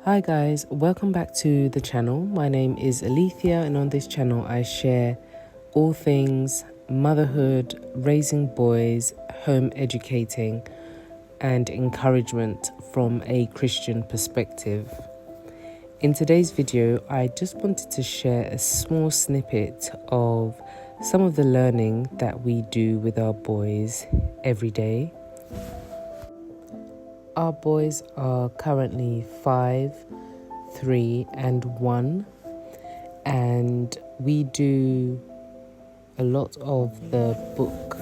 Hi guys, welcome back to the channel. My name is Alethea, and on this channel I share all things motherhood, raising boys, home educating, and encouragement from a Christian perspective. In today's video, I just wanted to share a small snippet of some of the learning that we do with our boys every day. Our boys are currently 5, 3, and 1, and we do a lot of the book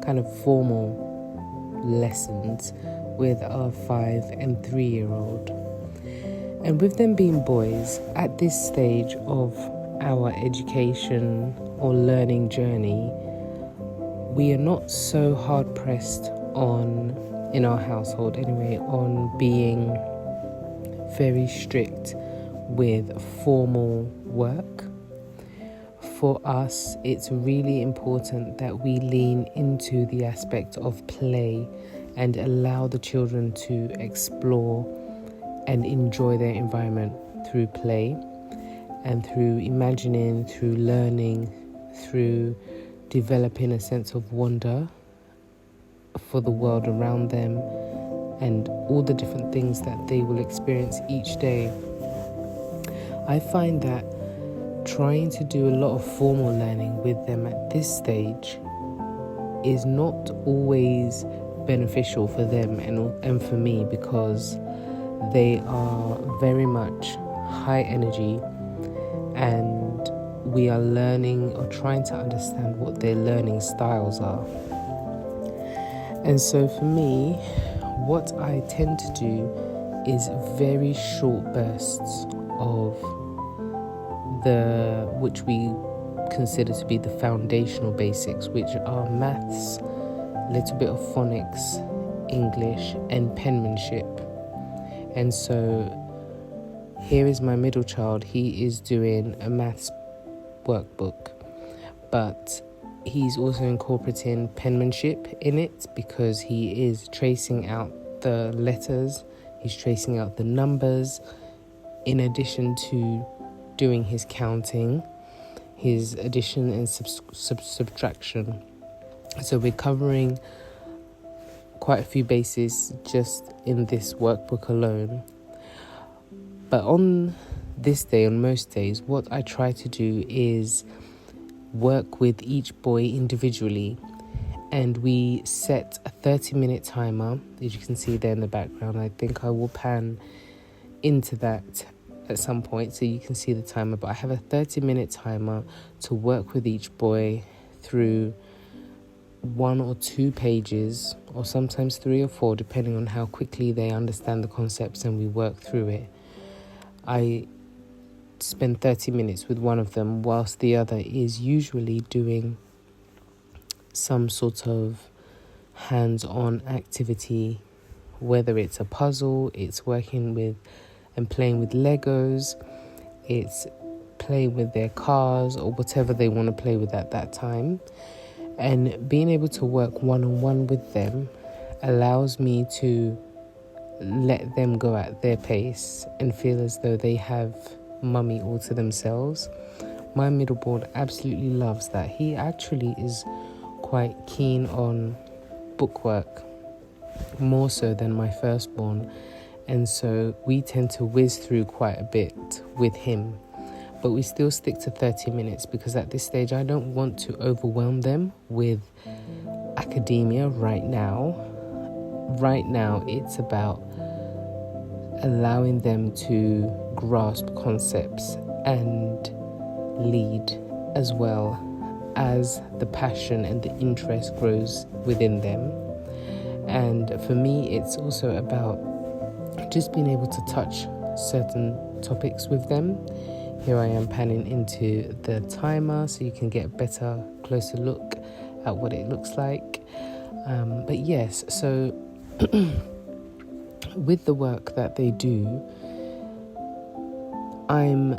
kind of formal lessons with our 5 and 3-year-old. And with them being boys, at this stage of our education or learning journey, we are not so hard pressed in our household anyway, on being very strict with formal work. For us, it's really important that we lean into the aspect of play and allow the children to explore and enjoy their environment through play and through imagining, through learning, through developing a sense of wonder for the world around them and all the different things that they will experience each day. I find that trying to do a lot of formal learning with them at this stage is not always beneficial for them and for me, because they are very much high energy and we are learning or trying to understand what their learning styles are. And so for me, what I tend to do is very short bursts of which we consider to be the foundational basics, which are maths, a little bit of phonics, English, and penmanship. And so here is my middle child. He is doing a maths workbook, but he's also incorporating penmanship in it because he is tracing out the letters, he's tracing out the numbers, in addition to doing his counting, his addition and subtraction. So we're covering quite a few bases just in this workbook alone. But on this day, on most days, what I try to do is work with each boy individually, and we set a 30-minute timer, as you can see there in the background. I think I will pan into that at some point so you can see the timer, but I have a 30-minute timer to work with each boy through 1 or 2 pages, or sometimes 3 or 4, depending on how quickly they understand the concepts and we work through it. I spend 30 minutes with one of them, whilst the other is usually doing some sort of hands-on activity, whether it's a puzzle, it's working with and playing with Legos, it's playing with their cars, or whatever they want to play with at that time. And being able to work one-on-one with them allows me to let them go at their pace and feel as though they have mummy all to themselves. My middle born absolutely loves that. He actually is quite keen on bookwork, more so than my firstborn, and so we tend to whiz through quite a bit with him. But we still stick to 30 minutes because at this stage I don't want to overwhelm them with academia right now. Right now it's about allowing them to grasp concepts and lead, as well as the passion and the interest grows within them. And for me, it's also about just being able to touch certain topics with them. Here I am panning into the timer so you can get a better, closer look at what it looks like. But yes, so with the work that they do, I'm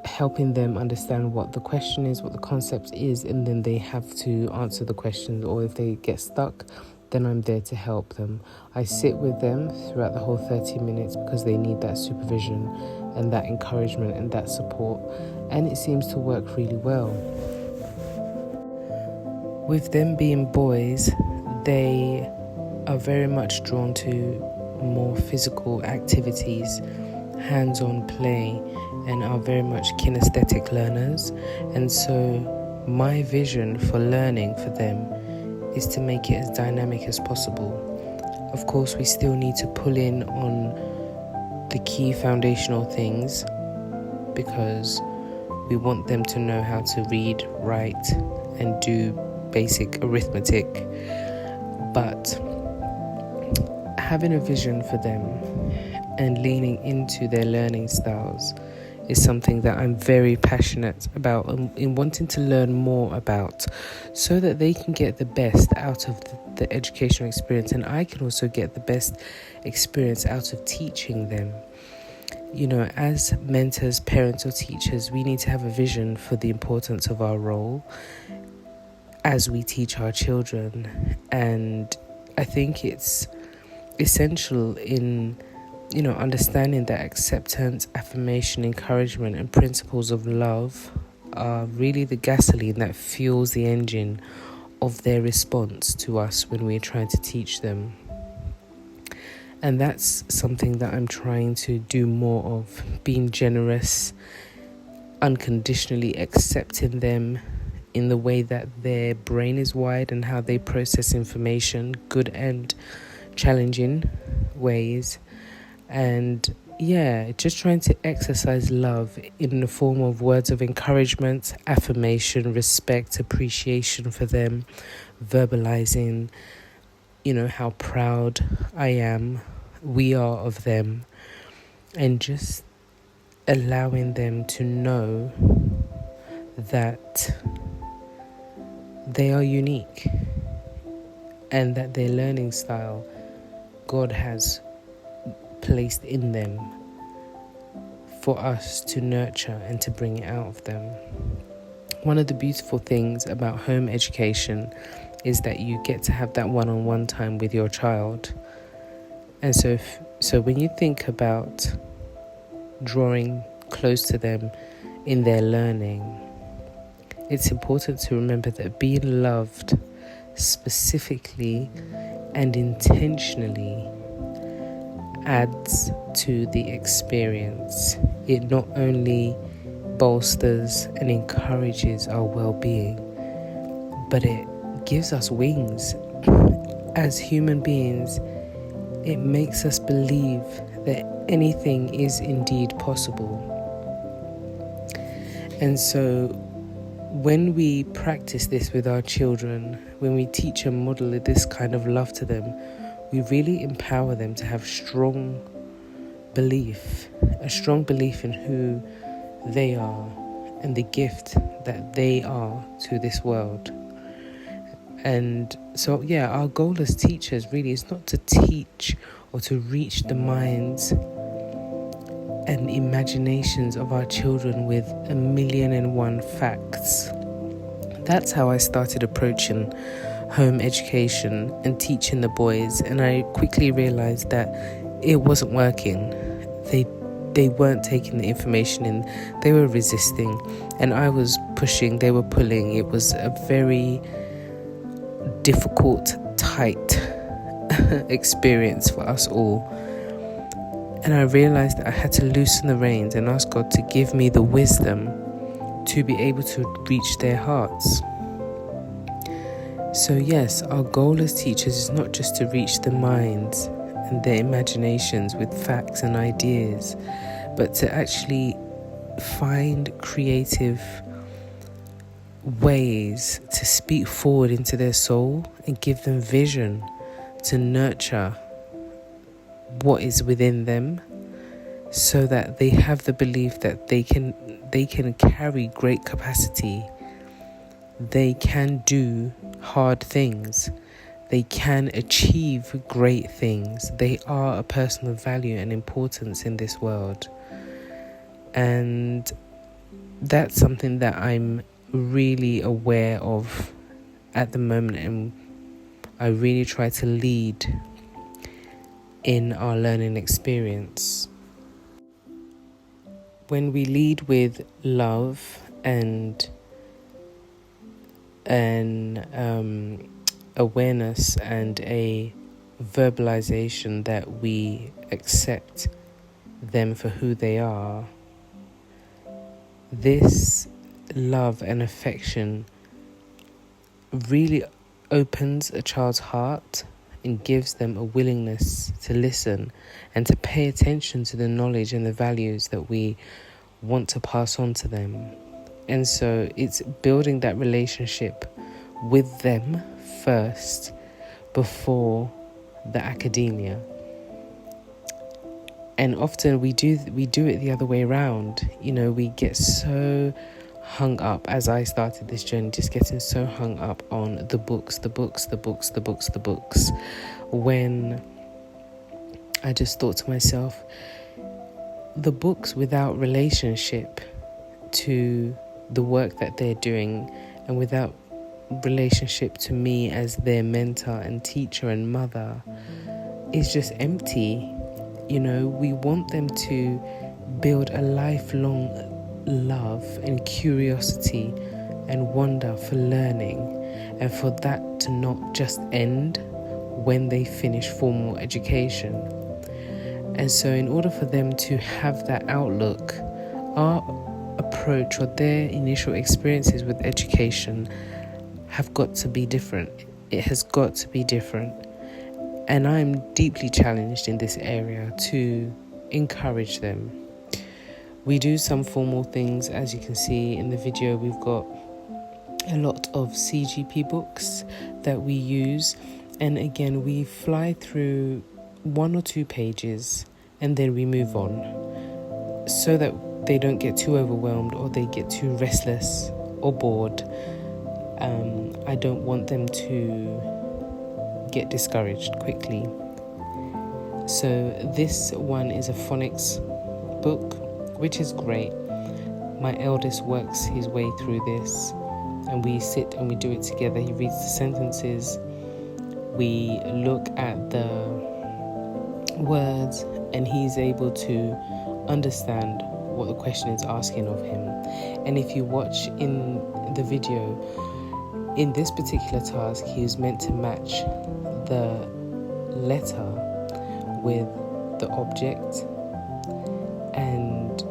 helping them understand what the question is, what the concept is, and then they have to answer the questions, or if they get stuck, then I'm there to help them. I sit with them throughout the whole 30 minutes because they need that supervision and that encouragement and that support, and it seems to work really well. With them being boys, they are very much drawn to more physical activities, hands-on play, and are very much kinesthetic learners. And so my vision for learning for them is to make it as dynamic as possible. Of course, we still need to pull in on the key foundational things because we want them to know how to read, write, and do basic arithmetic. But having a vision for them and leaning into their learning styles is something that I'm very passionate about in wanting to learn more about, so that they can get the best out of the educational experience, and I can also get the best experience out of teaching them. You know, as mentors, parents, or teachers, we need to have a vision for the importance of our role as we teach our children. And I think it's essential in understanding that acceptance, affirmation, encouragement, and principles of love are really the gasoline that fuels the engine of their response to us when we're trying to teach them. And that's something that I'm trying to do more of, being generous, unconditionally accepting them in the way that their brain is wired and how they process information, good and challenging ways. And just trying to exercise love in the form of words of encouragement, affirmation, respect, appreciation for them, verbalizing, how proud we are of them, and just allowing them to know that they are unique and that their learning style God has placed in them for us to nurture and to bring it out of them. One of the beautiful things about home education is that you get to have that one-on-one time with your child. And so when you think about drawing close to them in their learning, it's important to remember that being loved specifically and intentionally adds to the experience. It not only bolsters and encourages our well-being, but it gives us wings. As human beings, it makes us believe that anything is indeed possible. And so when we practice this with our children, when we teach and model this kind of love to them, we really empower them to have a strong belief in who they are and the gift that they are to this world. And so, our goal as teachers really is not to teach or to reach the minds and imaginations of our children with 1,000,001 facts. That's how I started approaching home education and teaching the boys, and I quickly realized that it wasn't working. They weren't taking the information in, they were resisting, and I was pushing, they were pulling. It was a very difficult, tight experience for us all. And I realized that I had to loosen the reins and ask God to give me the wisdom to be able to reach their hearts. So yes, our goal as teachers is not just to reach the minds and their imaginations with facts and ideas, but to actually find creative ways to speak forward into their soul and give them vision to nurture what is within them, so that they have the belief that they can carry great capacity. They can do hard things. They can achieve great things. They are a person of value and importance in this world. And that's something that I'm really aware of at the moment, and I really try to lead in our learning experience. When we lead with love and an awareness and a verbalization that we accept them for who they are, this love and affection really opens a child's heart and gives them a willingness to listen and to pay attention to the knowledge and the values that we want to pass on to them. And so it's building that relationship with them first before the academia. And often we do it the other way around. We get so hung up, as I started this journey, just getting so hung up on the books, when I just thought to myself, the books without relationship to the work that they're doing and without relationship to me as their mentor and teacher and mother is just empty. We want them to build a lifelong love and curiosity and wonder for learning, and for that to not just end when they finish formal education. And so in order for them to have that outlook, our approach or their initial experiences with education have got to be different. It has got to be different. And I'm deeply challenged in this area to encourage them. We do some formal things. As you can see in the video, we've got a lot of CGP books that we use. And again, we fly through 1 or 2 pages and then we move on, so that they don't get too overwhelmed or they get too restless or bored. I don't want them to get discouraged quickly. So this one is a phonics book, which is great. My eldest works his way through this, and we sit and we do it together. He reads the sentences, we look at the words, and he's able to understand what the question is asking of him. And if you watch in the video, in this particular task, he is meant to match the letter with the object. And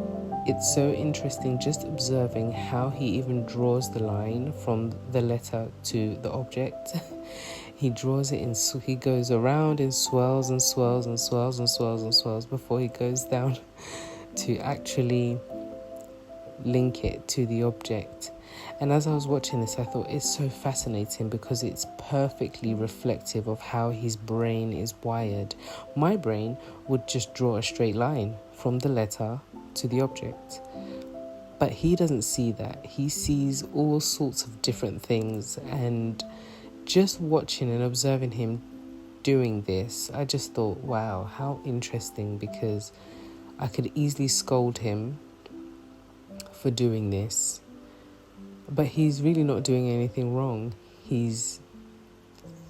it's so interesting just observing how he even draws the line from the letter to the object. He draws it in, so he goes around in swirls and swirls and swirls and swirls and swirls before he goes down to actually link it to the object. And as I was watching this, I thought it's so fascinating because it's perfectly reflective of how his brain is wired. My brain would just draw a straight line from the letter to the object. But he doesn't see that. He sees all sorts of different things. And just watching and observing him doing this, I just thought, wow, how interesting, because I could easily scold him for doing this. But he's really not doing anything wrong. He's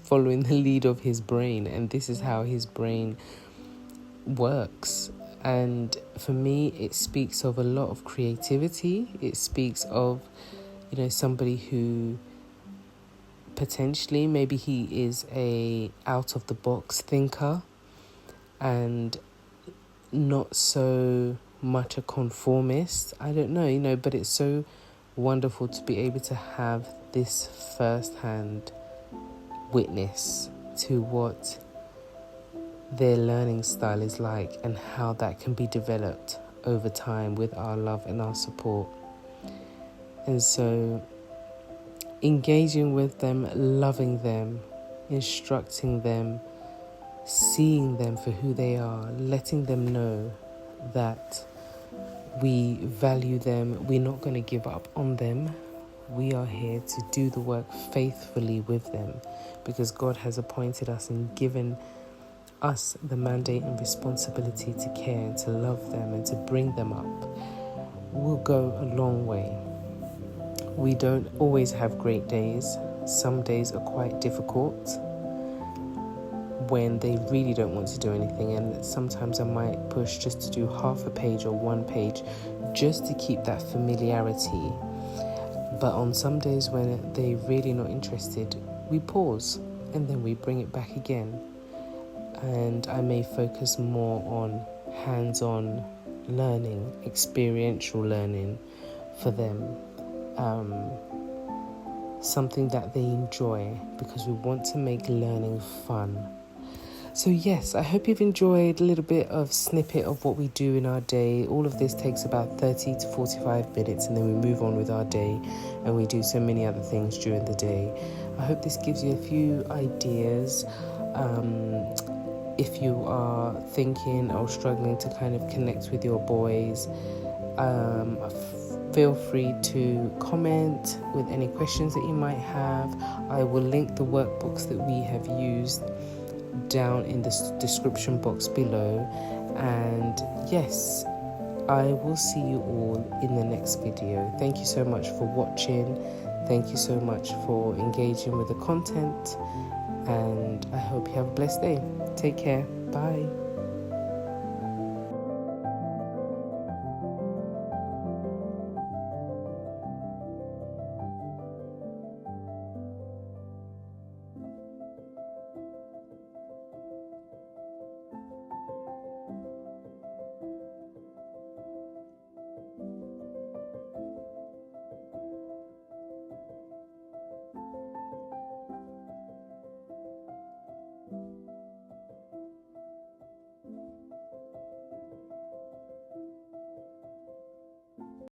following the lead of his brain, and this is how his brain works. And for me, it speaks of a lot of creativity. It speaks of, somebody who potentially, maybe he is a out-of-the-box thinker and not so much a conformist. I don't know, but it's so wonderful to be able to have this first-hand witness to what their learning style is like and how that can be developed over time with our love and our support. And so engaging with them, loving them, instructing them, seeing them for who they are, letting them know that we value them, we're not going to give up on them. We are here to do the work faithfully with them, because God has appointed us and given us the mandate and responsibility to care and to love them and to bring them up. We'll go a long way. We don't always have great days. Some days are quite difficult, when they really don't want to do anything, and sometimes I might push just to do half a page or one page just to keep that familiarity. But on some days when they're really not interested, we pause and then we bring it back again, and I may focus more on hands-on learning, experiential learning for them, something that they enjoy, because we want to make learning fun. So yes, I hope you've enjoyed a little bit of snippet of what we do in our day. All of this takes about 30 to 45 minutes, and then we move on with our day, and we do so many other things during the day. I hope this gives you a few ideas. If you are thinking or struggling to kind of connect with your boys, feel free to comment with any questions that you might have. I will link the workbooks that we have used down in the description box below. And yes, I will see you all in the next video. Thank you so much for watching. Thank you so much for engaging with the content, and I hope you have a blessed day. Take care. Bye.